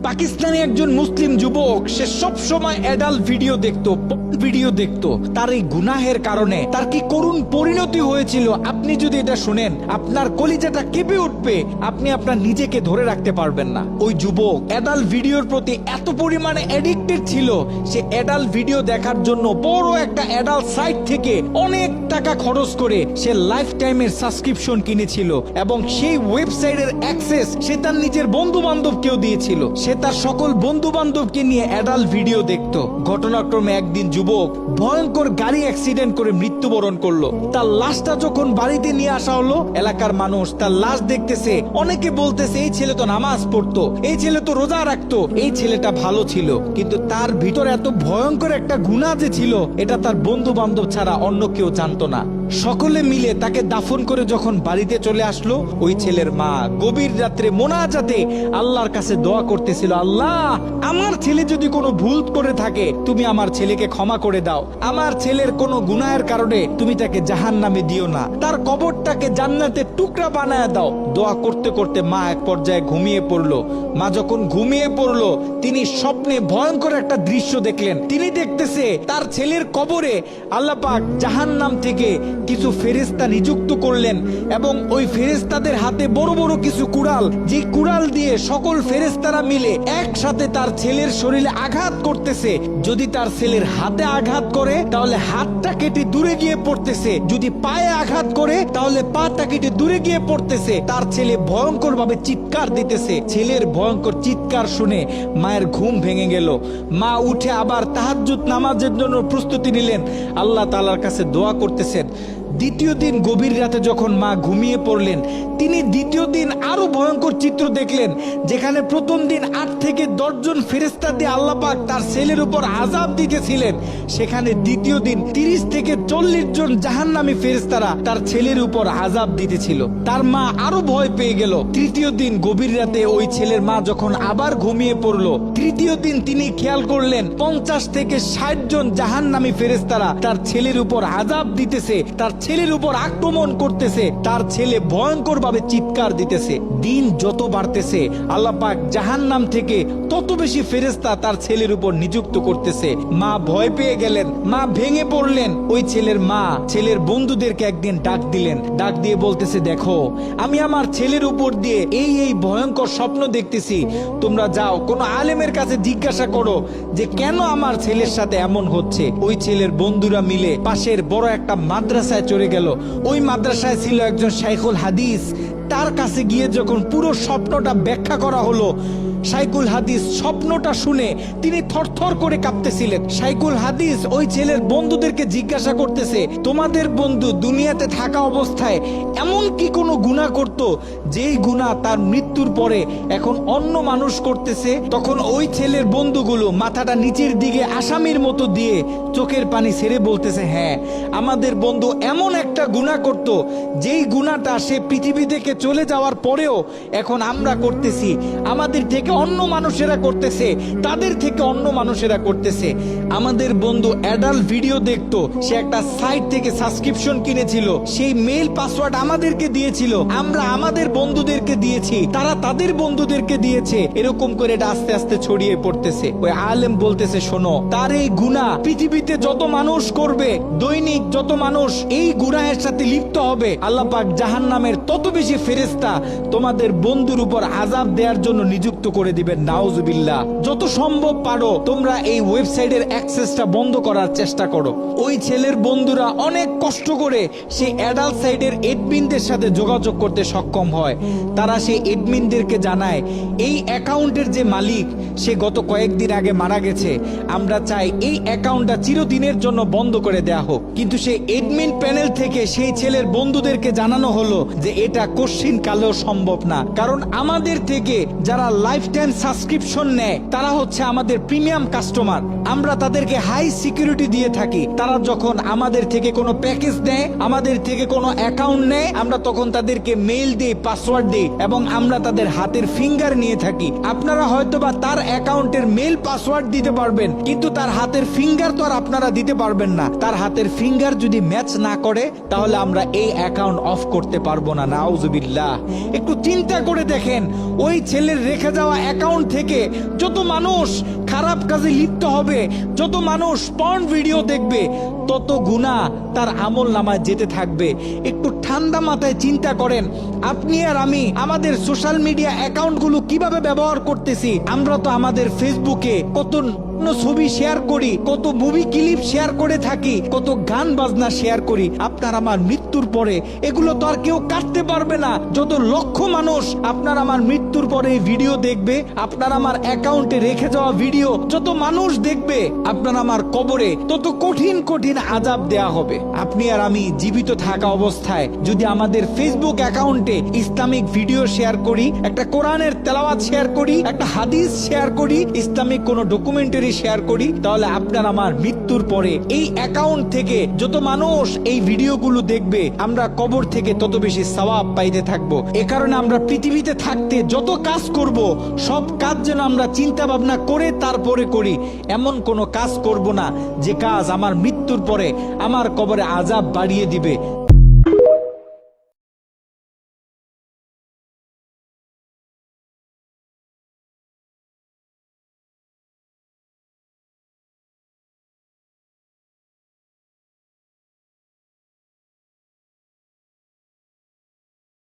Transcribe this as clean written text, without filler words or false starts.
পাকিস্তানি একজন মুসলিম যুবক, সে সব সময় অ্যাডাল্ট ভিডিও দেখতো। তার এই গুনাহের কারণে তার কি করুণ পরিণতি হয়েছিল আপনি যদি এটা শুনেন আপনার কলিজাটা কেঁপে উঠবে, আপনি আপনার নিজেকে ধরে রাখতে পারবেন না। ওই যুবক অ্যাডাল্ট ভিডিওর প্রতি এত পরিমাণে অ্যাডিক্টেড ছিল, সে অ্যাডাল্ট ভিডিও দেখার জন্য বড় একটা অ্যাডাল্ট সাইট থেকে অনেক টাকা খরচ করে সে লাইফ টাইমের সাবস্ক্রিপশন কিনেছিল এবং সেই ওয়েবসাইটের অ্যাক্সেস সে তার নিজের বন্ধু বান্ধবকেও দিয়েছিল। সে তার সকল বন্ধু বান্ধবকে নিয়ে অ্যাডাল্ট ভিডিও দেখতো। ঘটনাক্রমে একদিন যুবক ভয়ঙ্কর গাড়ি অ্যাক্সিডেন্ট করে মৃত্যুবরণ করলো। তার লাশটা যখন বাড়িতে নিয়ে আসা হলো, এলাকার মানুষ তার লাশ দেখতেছে, অনেকে বলতেছে এই ছেলে তো নামাজ পড়তো, এই ছেলে তো রোজা রাখতো, এই ছেলেটা ভালো ছিল। কিন্তু তার ভিতরে এত ভয়ঙ্কর একটা গুনাহ যে ছিল, এটা তার বন্ধু বান্ধব ছাড়া অন্য কেউ জানতো না। সকলে মিলে তাকে দাফন করে যখন বাড়িতে চলে আসলো, ওই ছেলের মা গভীর রাত্রে মোনাজাতে আল্লাহর কাছে দোয়া করতেছিল, আল্লাহ আমার ছেলে যদি কোনো ভুল করে থাকে তুমি আমার ছেলেকে ক্ষমা করে দাও, আমার ছেলের কোনো গুনাহের কারণে তুমি তাকে জাহান্নামে দিও না, তার কবরটাকে জান্নাতের টুকরা বানায় দাও। দোয়া করতে করতে মা এক পর্যায়ে ঘুমিয়ে পড়লো। মা যখন ঘুমিয়ে পড়লো, তিনি স্বপ্নে ভয়ঙ্কর একটা দৃশ্য দেখলেন। তিনি দেখতেছে তার ছেলের কবরে আল্লাহ পাক জাহান্নাম থেকে কিছু ফেরেশতা নিযুক্ত করলেন এবং ওই ফেরেশতাদের হাতে বড় বড় কিছু কুড়াল, যে কুড়াল দিয়ে সকল ফেরেশতারা মিলে একসাথে তার ছেলের শরীরে আঘাত করতেছে। যদি তার ছেলের হাতে আঘাত করে তাহলে হাতটা কেটে দূরে গিয়ে পড়তেছে, যদি পায়ে আঘাত করে তাহলে পাটা কেটে দূরে গিয়ে পড়তেছে। তার ছেলে ভয়ঙ্কর ভাবে চিৎকার দিতেছে। ছেলের ভয়ঙ্কর চিৎকার শুনে মায়ের ঘুম ভেঙে গেল। মা উঠে আবার তাহাজ্জুদ নামাজের জন্য প্রস্তুতি নিলেন, আল্লাহ তাআলার কাছে দোয়া করতেছেন। দ্বিতীয় দিন গভীর রাতে যখন মা ঘুমিয়ে পড়লেন, তিনি দ্বিতীয় দিন আরো ভয়ঙ্কর চিত্র দেখলেন, যেখানে প্রথম দিন 8 থেকে 10 জন ফেরেশতা দিয়ে আল্লাহ পাক তার ছেলের উপর আযাব দিতেছিলেন, সেখানে দ্বিতীয় দিন 30 থেকে 40 জন জাহান্নামী ফেরেশতারা তার ছেলের উপর আযাব দিতেছিল। তার মা আরো ভয় পেয়ে গেল। তৃতীয় দিন গভীর রাতে ওই ছেলের মা যখন আবার ঘুমিয়ে পড়লো, তৃতীয় দিন তিনি খেয়াল করলেন 50 থেকে 60 জন জাহান্নামী ফেরেশতারা তার ছেলের উপর আযাব দিতেছে, তার ছেলের উপর আক্রমণ করতেছে, তার ছেলে ভয়ঙ্কর ভাবে চিৎকার দিতেছে। দিন যত বাড়তেছে আল্লাহ পাক জাহান্নাম থেকে তত বেশি ফেরেশতা তার ছেলের উপর নিযুক্ত করতেছে। মা ভয় পেয়ে গেলেন, মা ভেঙে পড়লেন। ওই ছেলের মা ছেলের বন্ধুদেরকে একদিন ডাক দিলেন, ডাক দিয়ে বলতেছে, দেখো আমি আমার ছেলের উপর দিয়ে এই ভয়ঙ্কর স্বপ্ন দেখতেছি, তোমরা যাও কোন আলেমের কাছে জিজ্ঞাসা করো যে কেন আমার ছেলের সাথে এমন হচ্ছে। ওই ছেলের বন্ধুরা মিলে পাশের বড় একটা মাদ্রাসায় চলে গেল। ওই মাদ্রাসায় ছিল একজন শাইখুল হাদিস। তার কাছে গিয়ে যখন পুরো স্বপ্নটা ব্যাখ্যা করা হলো, শাইখুল হাদিস স্বপ্নটা শুনে তিনি থরথর করে কাঁপতেছিলেন। শাইখুল হাদিস ওই ছেলের বন্ধুদেরকে জিজ্ঞাসা করতেছে, তোমাদের বন্ধু দুনিয়াতে থাকা অবস্থায় এমন কি কোনো গুনাহ করত যেই গুনাহ তার মৃত্যুর পরে এখন অন্য মানুষ করতেছে? তখন ওই ছেলের বন্ধুগুলো মাথাটা নিচের দিকে আসামির মতো দিয়ে চোখের পানি ছেড়ে বলতেছে, হ্যাঁ আমাদের বন্ধু এমন একটা গুনাহ করত যেই গুনাহটা সে পৃথিবী থেকে চলে যাওয়ার পরেও এখন আমরা করতেছি, আমাদের থেকে অন্য মানুষেরা করতেছে, তাদের থেকে অন্য মানুষেরা করতেছে। আমাদের বন্ধু অ্যাডাল্ট ভিডিও দেখতো, সে একটা সাইট থেকে সাবস্ক্রিপশন কিনেছিল, সেই মেইল পাসওয়ার্ড আমাদেরকে দিয়েছিল, আমরা আমাদের বন্ধুদেরকে দিয়েছি, তারা তাদের বন্ধুদেরকে দিয়েছে। এরকম করে এটা আস্তে আস্তে ছড়িয়ে পড়তেছে। ওই আলেম বলতেছে, শোনো, তার এই গুনাহ পৃথিবীতে যত মানুষ করবে, দৈনিক যত মানুষ এই গুনাহের সাথে লিপ্ত হবে, আল্লাহ পাক জাহান্নামের তত বেশি ফেরেশতা তোমাদের বন্ধুর উপর আযাব দেওয়ার জন্য নিযুক্ত করে দিবেন। নাউজুবিল্লাহ। যত সম্ভব পারো তোমরা এই ওয়েবসাইটের অ্যাক্সেসটা বন্ধ করার চেষ্টা করো। ওই ছেলের বন্ধুরা অনেক কষ্ট করে সেই অ্যাডাল্ট সাইটের এডমিনদের সাথে যোগাযোগ করতে সক্ষম হয়। তারা সেই এডমিনদেরকে জানায় এই অ্যাকাউন্টের যে মালিক সে গত কয়েকদিন আগে মারা গেছে, আমরা চাই এই অ্যাকাউন্টটা চিরদিনের জন্য বন্ধ করে দেয়া হোক। কিন্তু সেই এডমিন প্যানেল থেকে সেই ছেলের বন্ধুদেরকে জানানো হলো যে এটা কশ্চিন কালেও সম্ভব না, কারণ আমাদের থেকে যারা লাইফ টাইম সাবস্ক্রিপশন নেয় তারা হচ্ছে আমাদের প্রিমিয়াম কাস্টমার, আমরা তাদেরকে হাই সিকিউরিটি দিয়ে থাকি। তারা যখন আমাদের থেকে কোনো প্যাকেজ নেয়, আমাদের থেকে কোনো অ্যাকাউন্ট নেয়, আমরা তখন তাদেরকে মেইল দিই, পাসওয়ার্ড দিই এবং আমরা তাদের হাতের ফিঙ্গার নিয়ে থাকি। আপনারা হয়তোবা তার অ্যাকাউন্টের মেল পাসওয়ার্ড দিতে পারবেন, কিন্তু তার হাতের ফিঙ্গার তো আর আপনারা দিতে পারবেন না। তার হাতের ফিঙ্গার যদি ম্যাচ না করে তাহলে আমরা এই অ্যাকাউন্ট অফ করতে পারবো না। নাউজুবিল্লাহ। একটু চিন্তা করে দেখেন, ওই ছেলের রেখে যাওয়া অ্যাকাউন্ট থেকে যত মানুষ খারাপ কাজে লিপ্ত হবে, যত মানুষ পর্ন ভিডিও দেখবে, তত গুনাহ তার আমল নামায় যেতে থাকবে। একটু ঠান্ডা মাথায় চিন্তা করেন, আপনি আর আমি আমাদের সোশ্যাল মিডিয়া অ্যাকাউন্টগুলো কিভাবে ব্যবহার করতেছি। আমরা তো আমাদের ফেসবুকে কত ছবি শেয়ার করি, কত মুভি ক্লিপ শেয়ার করে থাকি, কত গান বাজনা শেয়ার করি। আপনার আমার মৃত্যুর পরে এগুলো তো আর কেউ কাটতে পারবে না। যত লক্ষ মানুষ আপনার আমার মৃত্যুর পরে এই ভিডিও দেখবে, আপনার আমার অ্যাকাউন্টে রেখে যাওয়া ভিডিও যত মানুষ দেখবে, আপনার আমার কবরে তত কঠিন কঠিন আযাব দেয়া হবে। আপনি আর আমি জীবিত থাকা অবস্থায় যদি আমাদের ফেসবুক অ্যাকাউন্টে ইসলামিক ভিডিও শেয়ার করি, একটা কোরআনের তেলাওয়াত শেয়ার করি, একটা হাদিস শেয়ার করি, ইসলামিক কোনো ডকুমেন্টারি শেয়ার করি, তাহলে আপনার আমার মৃত্যুর পরে এই অ্যাকাউন্ট থেকে যত মানুষ এই ভিডিওগুলো দেখবে, আমরা কবর থেকে তত বেশি সওয়াব পাইতে থাকবো। এ কারণে আমরা পৃথিবীতে থাকতে যত কাজ করব, সব কাজ যেন আমরা চিন্তা ভাবনা করে তারপরে করি। এমন কোনো কাজ করব না যে কাজ আমার মৃত্যুর পরে আমার কবরে আযাব বাড়িয়ে দিবে।